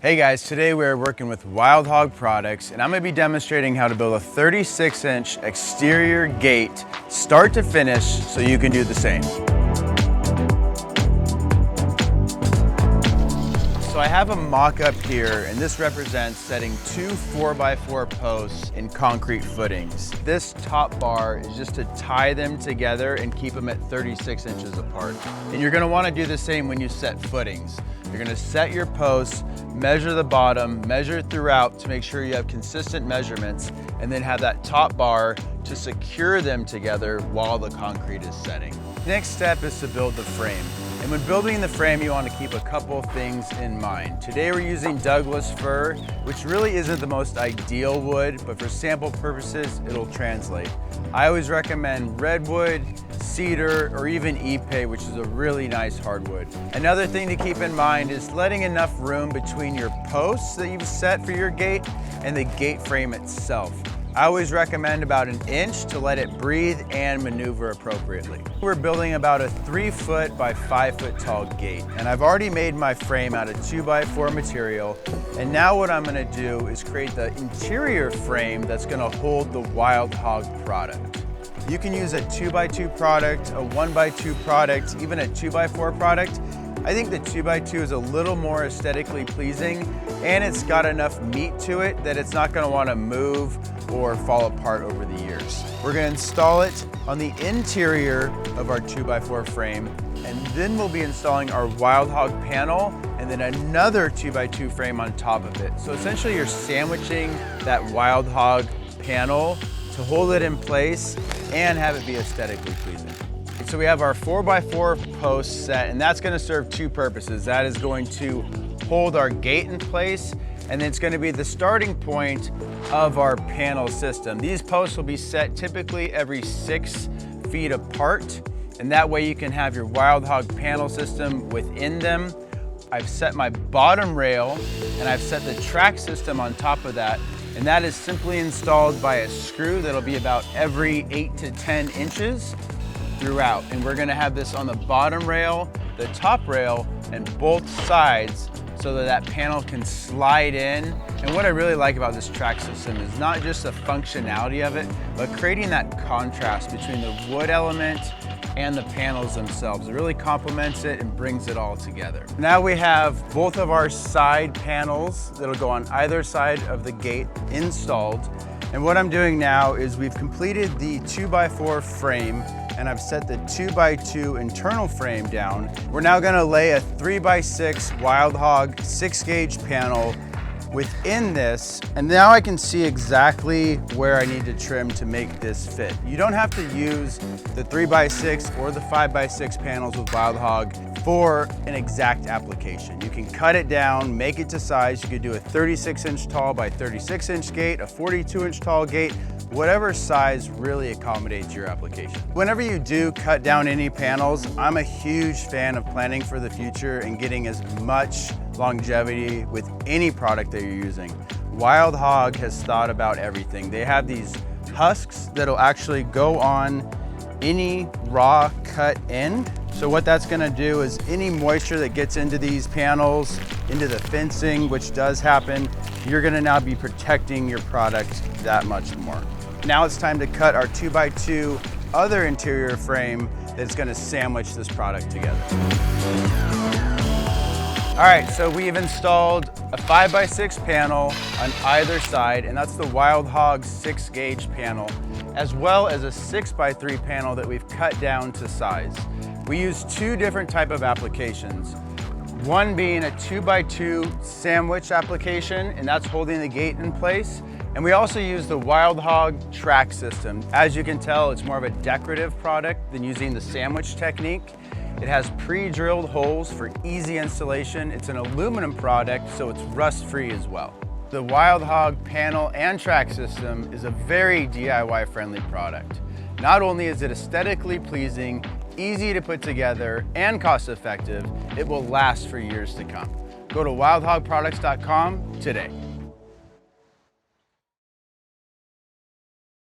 Hey guys, today we're working with Wild Hog Products and I'm going to be demonstrating how to build a 36-inch exterior gate start to finish so you can do the same. So I have a mock-up here and this represents setting two 4x4 posts in concrete footings. This top bar is just to tie them together and keep them at 36 inches apart. And you're going to want to do the same when you set footings. You're going to set your posts, measure the bottom, measure throughout to make sure you have consistent measurements, and then have that top bar to secure them together while the concrete is setting. Next step is to build the frame. And when building the frame, you want to keep a couple things in mind. Today we're using Douglas fir, which really isn't the most ideal wood, but for sample purposes, it'll translate. I always recommend redwood, cedar, or even ipe, which is a really nice hardwood. Another thing to keep in mind is letting enough room between your posts that you've set for your gate and the gate frame itself. I always recommend about an inch to let it breathe and maneuver appropriately. We're building about a 3-foot by 5-foot tall gate, and I've already made my frame out of 2x4 material, and now what I'm gonna do is create the interior frame that's gonna hold the Wild Hog product. You can use a 2x2 product, a 1x2 product, even a 2x4 product. I think the 2x2 is a little more aesthetically pleasing and it's got enough meat to it that it's not going to want to move or fall apart over the years. We're going to install it on the interior of our 2x4 frame, and then we'll be installing our Wild Hog panel and then another 2x2 frame on top of it. So essentially you're sandwiching that Wild Hog panel to hold it in place and have it be aesthetically pleasing. So we have our 4x4 post set, and that's going to serve two purposes. That is going to hold our gate in place, and it's going to be the starting point of our panel system. These posts will be set typically every 6 feet apart, and that way you can have your Wild Hog panel system within them. I've set my bottom rail, and I've set the track system on top of that, and that is simply installed by a screw that'll be about every 8 to 10 inches throughout. And we're gonna have this on the bottom rail, the top rail, and both sides so that that panel can slide in. And what I really like about this track system is not just the functionality of it, but creating that contrast between the wood element and the panels themselves. It really complements it and brings it all together. Now we have both of our side panels that'll go on either side of the gate installed. And what I'm doing now is we've completed the 2x4 frame and I've set the 2x2 internal frame down. We're now gonna lay a 3x6 Wild Hog 6-gauge panel within this, and now I can see exactly where I need to trim to make this fit. You don't have to use the 3x6 or the 5x6 panels with Wild Hog for an exact application. You can cut it down, make it to size. You could do a 36-inch tall by 36-inch gate, a 42-inch tall gate, whatever size really accommodates your application. Whenever you do cut down any panels, I'm a huge fan of planning for the future and getting as much longevity with any product that you're using. Wild Hog has thought about everything. They have these husks that'll actually go on any raw cut end. So what that's gonna do is any moisture that gets into these panels, into the fencing, which does happen, you're gonna now be protecting your product that much more. Now it's time to cut our 2x2 other interior frame that's gonna sandwich this product together. All right, so we've installed a 5x6 panel on either side, and that's the Wild Hog 6-gauge panel, as well as a 6x3 panel that we've cut down to size. We use two different type of applications. One being a 2x2 sandwich application, and that's holding the gate in place. And we also use the Wild Hog track system. As you can tell, it's more of a decorative product than using the sandwich technique. It has pre-drilled holes for easy installation. It's an aluminum product, so it's rust-free as well. The Wild Hog panel and track system is a very DIY-friendly product. Not only is it aesthetically pleasing, easy to put together, and cost-effective, it will last for years to come. Go to wildhogproducts.com today.